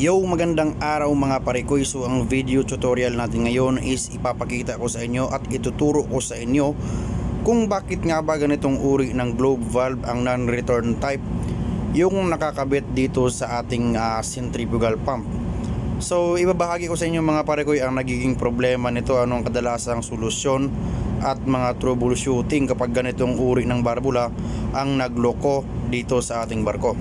Yo, magandang araw mga parikoy. So ang video tutorial natin ngayon is ipapakita ko sa inyo at ituturo ko sa inyo kung bakit nga ba ganitong uri ng globe valve ang non-return type yung nakakabit dito sa ating centrifugal pump. So ibabahagi ko sa inyo mga parikoy ang nagiging problema nito, anong kadalasang solusyon at mga troubleshooting kapag ganitong uri ng barbula ang nagloko dito sa ating barko.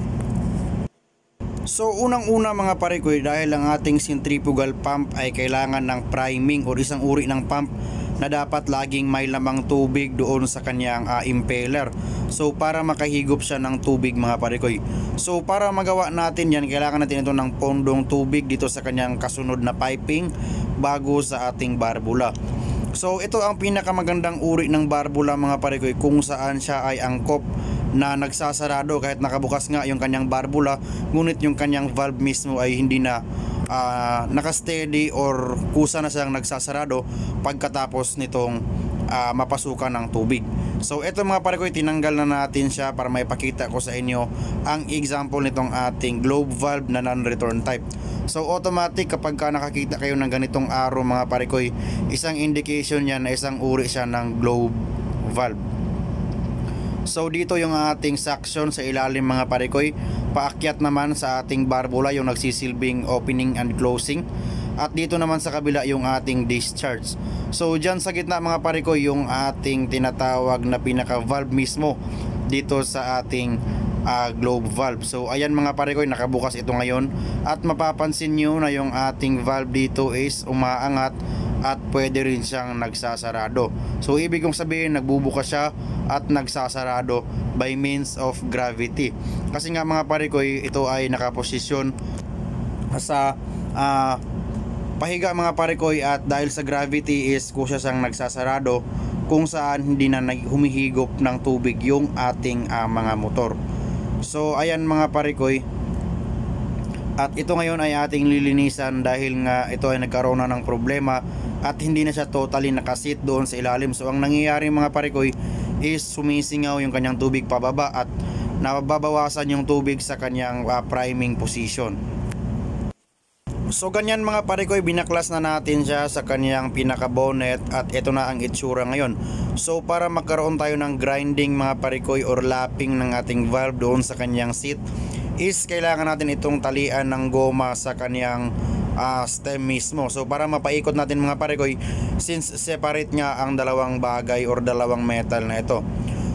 So unang-una mga parikoy, dahil ang ating centrifugal pump ay kailangan ng priming o isang uri ng pump na dapat laging may lamang tubig doon sa kanyang impeller. So para makahigop siya ng tubig mga parikoy. So para magawa natin yan, kailangan natin ito ng pondong tubig dito sa kanyang kasunod na piping bago sa ating barbula. So ito ang pinakamagandang uri ng barbula mga parikoy, kung saan siya ay angkop na nagsasarado kahit nakabukas nga yung kanyang barbula, ngunit yung kanyang valve mismo ay hindi na nakasteady or kusa na siyang nagsasarado pagkatapos nitong mapasukan ng tubig. So ito mga parikoy, tinanggal na natin siya para maipakita ko sa inyo ang example nitong ating globe valve na non-return type. So automatic kapag nakakita kayo ng ganitong arrow mga parikoy, isang indication yan na isang uri siya ng globe valve. So dito yung ating suction sa ilalim mga parikoy, paakyat naman sa ating barbula yung nagsisilbing opening and closing, at dito naman sa kabila yung ating discharge. So dyan sa gitna mga parikoy yung ating tinatawag na pinaka valve mismo dito sa ating globe valve. So ayan mga parikoy, nakabukas ito ngayon at mapapansin nyo na yung ating valve dito is umaangat at pwede rin siyang nagsasarado. So ibig kong sabihin, nagbubukas siya at nagsasarado by means of gravity. Kasi nga mga parikoy, ito ay nakaposisyon sa pahiga mga parikoy, at dahil sa gravity is kusya siyang nagsasarado, kung saan hindi na humihigop ng tubig yung ating mga motor. So ayan mga parikoy, at ito ngayon ay ating lilinisan dahil nga ito ay nagkaroon na ng problema at hindi na siya totally nakasit doon sa ilalim. So ang nangyayari mga parikoy is sumisingaw yung kanyang tubig pababa at nababawasan yung tubig sa kanyang priming position. So ganyan mga parikoy, binaklas na natin siya sa kanyang pinaka bonnet at ito na ang itsura ngayon. So para magkaroon tayo ng grinding mga parikoy or lapping ng ating valve doon sa kanyang seat, is kailangan natin itong talian ng goma sa kanyang stem mismo. So para mapaikot natin mga parikoy, since separate nga ang dalawang bagay or dalawang metal na ito.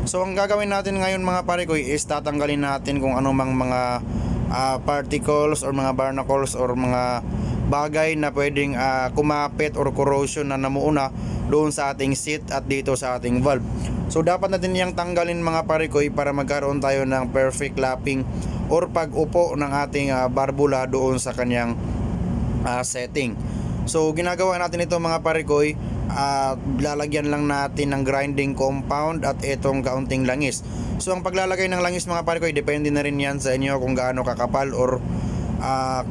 So ang gagawin natin ngayon mga parikoy is tatanggalin natin kung anumang mga particles or mga barnacles or mga bagay na pwedeng kumapit or corrosion na namuuna doon sa ating seat at dito sa ating valve. So dapat natin yang tanggalin mga parikoy para magkaroon tayo ng perfect lapping or pag-upo ng ating barbula doon sa kanyang setting. So ginagawa natin ito mga parikoy, lalagyan lang natin ng grinding compound at itong kaunting langis. So ang paglalagay ng langis mga parikoy, depende na rin yan sa inyo kung gaano kakapal or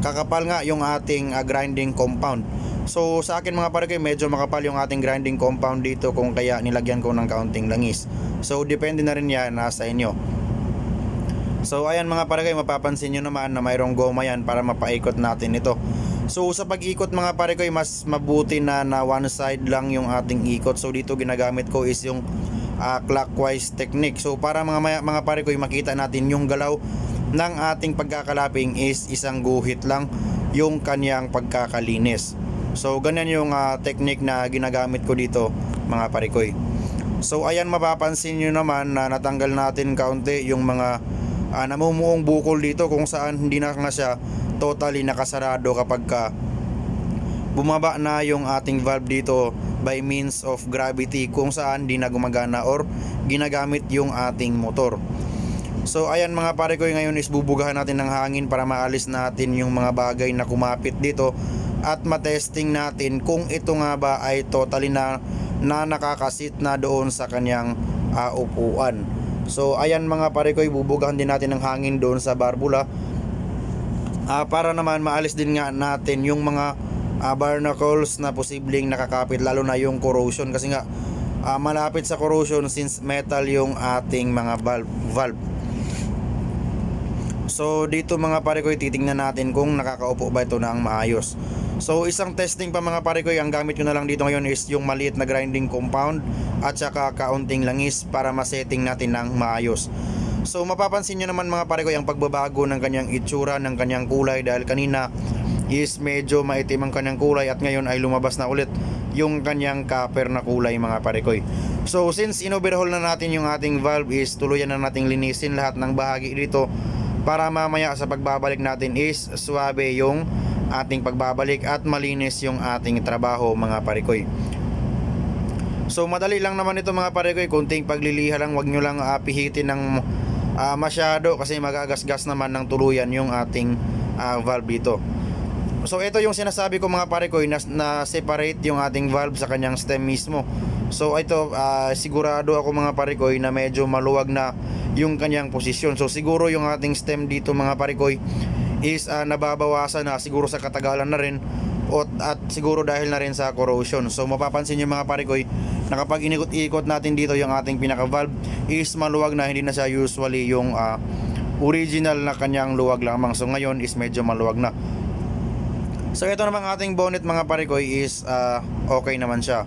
kakapal nga yung ating grinding compound. So sa akin mga parikoy, medyo makapal yung ating grinding compound dito, kung kaya nilagyan ko ng kaunting langis. So depende na rin yan sa inyo. So ayan mga parikoy, mapapansin nyo naman na mayroong goma yan para mapaikot natin ito. So sa pag-ikot mga parikoy, mas mabuti na one side lang yung ating ikot. So dito ginagamit ko is yung clockwise technique. So para mga parikoy, makita natin yung galaw ng ating pagkakalaping is isang guhit lang yung kanyang pagkakalinis. So ganyan yung technique na ginagamit ko dito mga parikoy. So ayan, mapapansin nyo naman na natanggal natin kaunti yung mga namumuong bukol dito, kung saan hindi na nga siya totally nakasarado kapag bumaba na yung ating valve dito by means of gravity, kung saan hindi na gumagana or ginagamit yung ating motor. So ayan mga parikoy, ngayon is bubugahan natin ng hangin para maalis natin yung mga bagay na kumapit dito at matesting natin kung ito nga ba ay totally na nakakasit na doon sa kanyang upuan. So ayan mga parikoy, bubugahan din natin ng hangin doon sa barbula para naman maalis din nga natin yung mga barnacles na posibleng nakakapit, lalo na yung corrosion, kasi nga malapit sa corrosion since metal yung ating mga valve. So dito mga pare ko, titingnan natin kung nakakaupo ba ito ng maayos. So isang testing pa mga pare ko, ang gamit ko na lang dito ngayon is yung maliit na grinding compound at saka kaunting langis para masetting natin ng maayos. So mapapansin nyo naman mga pare ko ang pagbabago ng kanyang itsura, ng kanyang kulay, dahil kanina is medyo maitim ang kanyang kulay at ngayon ay lumabas na ulit yung kanyang copper na kulay mga pare ko. So since inoverhaul na natin yung ating valve, is tuluyan na nating linisin lahat ng bahagi dito para mamaya sa pagbabalik natin is suwabe yung ating pagbabalik at malinis yung ating trabaho mga parikoy. So madali lang naman ito mga parikoy, kunting pagliliha lang, wag nyo lang pihitin ng masyado kasi magagasgas naman ng tuluyan yung ating valve dito. So ito yung sinasabi ko mga parikoy, na separate yung ating valve sa kanyang stem mismo. So ito sigurado ako mga parikoy na medyo maluwag na yung kanyang posisyon. So siguro yung ating stem dito mga parikoy is nababawasan na siguro sa katagalan na rin at siguro dahil na rin sa corrosion. So mapapansin nyo mga parikoy na kapag inikot-ikot natin dito yung ating pinaka valve is maluwag na, hindi na siya usually yung original na kanyang luwag lamang. So ngayon is medyo maluwag na. So ito naman ating bonnet mga parikoy is okay naman siya.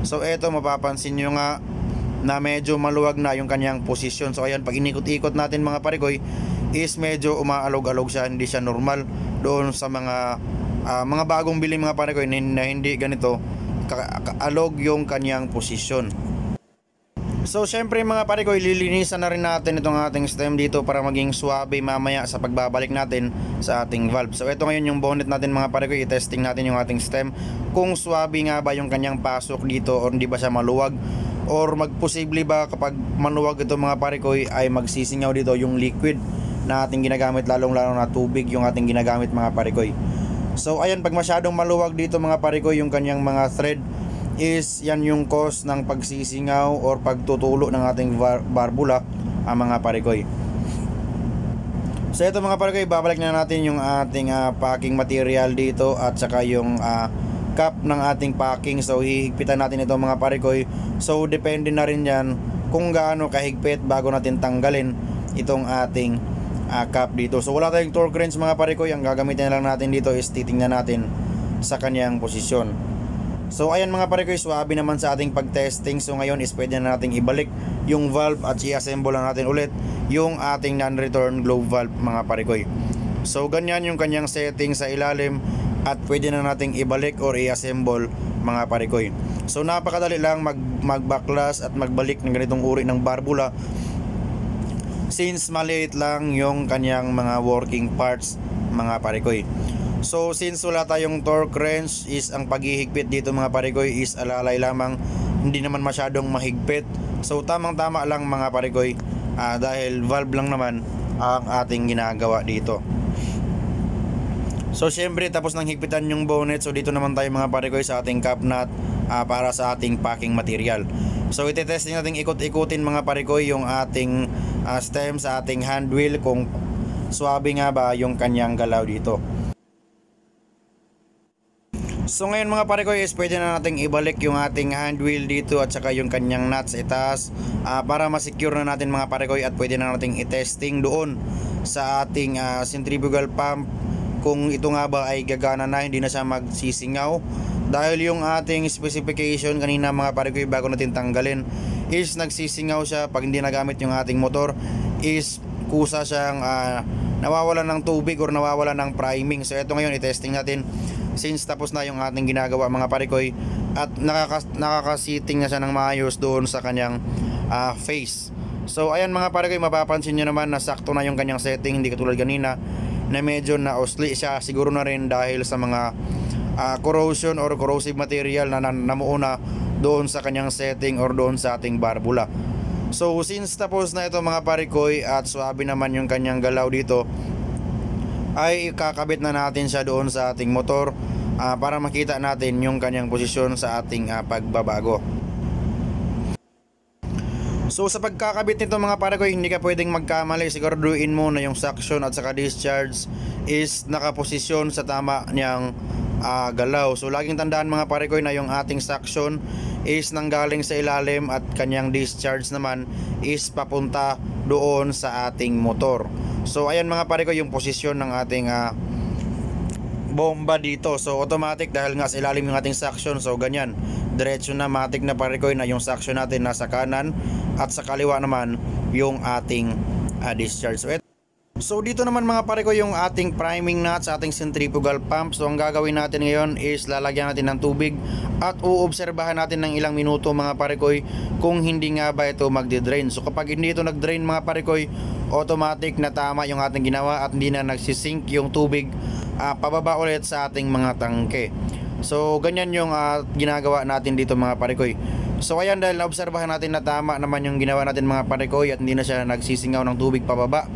So ito mapapansin nyo nga na medyo maluwag na yung kanyang posisyon. So ayan, pag inikot-ikot natin mga parikoy is medyo umaalog-alog siya, hindi siya normal doon sa mga bagong bili mga parikoy na hindi ganito alog yung kanyang posisyon. So syempre mga parikoy, lilinisan na rin natin itong ating stem dito para maging suwabe mamaya sa pagbabalik natin sa ating valve. So ito ngayon yung bonnet natin mga parikoy, i-testing natin yung ating stem kung suwabe nga ba yung kanyang pasok dito or hindi ba siya maluwag, or magposible ba kapag maluwag ito mga parikoy ay magsisingaw dito yung liquid na ating ginagamit, lalong na tubig yung ating ginagamit mga parikoy. So ayan, pag masyadong maluwag dito mga parikoy yung kanyang mga thread is yan yung cause ng pagsisingaw or pagtutulo ng ating barbula mga parikoy. So ito mga parikoy, babalik na natin yung ating packing material dito at saka yung cap ng ating packing. So hihigpitan natin ito mga parikoy. So depende na rin yan kung gaano kahigpit bago natin tanggalin itong ating cap dito. So wala tayong torque wrench mga parikoy, ang gagamitin na lang natin dito is titingnan natin sa kanyang posisyon. So ayan mga parikoy, swabe naman sa ating pag-testing. So ngayon is pwede na nating ibalik yung valve at i-assemble na natin ulit yung ating non-return globe valve mga parikoy. So ganyan yung kanyang setting sa ilalim at pwede na nating ibalik or i-assemble mga parikoy. So napakadali lang mag-backlash at magbalik ng ganitong uri ng barbula since maliit lang yung kanyang mga working parts mga parikoy. So since wala tayong torque wrench, is ang paghihigpit dito mga parikoy is alalay lamang, hindi naman masyadong mahigpit. So tamang tama lang mga parikoy, dahil valve lang naman ang ating ginagawa dito. So syempre tapos nang higpitan yung bonnet, so dito naman tayo mga parikoy sa ating cap nut para sa ating packing material. So ite-testing natin ikot-ikutin mga parikoy yung ating stem sa ating hand wheel kung swabe nga ba yung kanyang galaw dito. So ngayon mga parikoy is pwede na nating ibalik yung ating hand wheel dito at saka yung kanyang nuts itaas para masecure na natin mga parikoy, at pwede na nating i-testing doon sa ating centrifugal pump kung ito nga ba ay gagana na, hindi na siya magsisingaw. Dahil yung ating specification kanina mga parikoy bago natin tanggalin is nagsisingaw siya pag hindi nagamit yung ating motor, is kusa siyang nawawalan ng tubig or nawawalan ng priming. So ito ngayon i-testing natin since tapos na yung ating ginagawa mga parikoy at nakakasiting na siya ng maayos doon sa kanyang face. So ayan mga parikoy, mapapansin nyo naman na sakto na yung kanyang setting, hindi katulad kanina na medyo na-osli siya, siguro na rin dahil sa mga corrosion or corrosive material na namuuna doon sa kanyang setting or doon sa ating barbula. So since tapos na ito mga parikoy at swabe naman yung kanyang galaw dito, ay kakabit na natin siya doon sa ating motor para makita natin yung kanyang posisyon sa ating pagbabago. So sa pagkakabit nito mga parikoy, hindi ka pwedeng magkamali. Siguraduhin mo na yung suction at saka discharge is nakaposisyon sa tama niyang galaw. So laging tandaan mga parikoy na yung ating suction is nanggaling sa ilalim at kanyang discharge naman is papunta doon sa ating motor. So ayan mga pare ko yung posisyon ng ating bomba dito. So automatic dahil nga sa ilalim yung ating suction, so ganyan, diretso na matik na pare ko na yung suction natin nasa kanan at sa kaliwa naman yung ating discharge. So dito naman mga pare ko yung ating priming nut sa ating centrifugal pump. So ang gagawin natin ngayon is lalagyan natin ng tubig at uobserbahan natin ng ilang minuto mga pare ko kung hindi nga ba ito magde-drain. So kapag hindi ito nag-drain mga pare ko, automatic na tama yung ating ginawa at hindi na nagsisink yung tubig pababa ulit sa ating mga tangke. So ganyan yung ginagawa natin dito mga pare ko. So ayan, dahil naobserbahan natin na tama naman yung ginawa natin mga pare ko at hindi na siya nagsisingaw ng tubig pababa,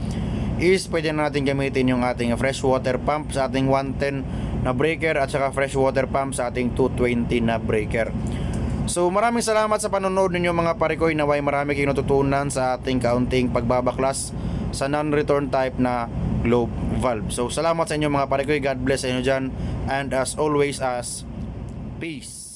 is pwede na natin gamitin yung ating fresh water pump sa ating 110 na breaker at saka fresh water pump sa ating 220 na breaker. So maraming salamat sa panonood ninyo mga pare ko. Naway marami kayong natutunan sa ating kaunting pagbabaklas sa non-return type na globe valve. So salamat sa inyo mga pare ko. God bless sa inyo dyan, and as always, peace.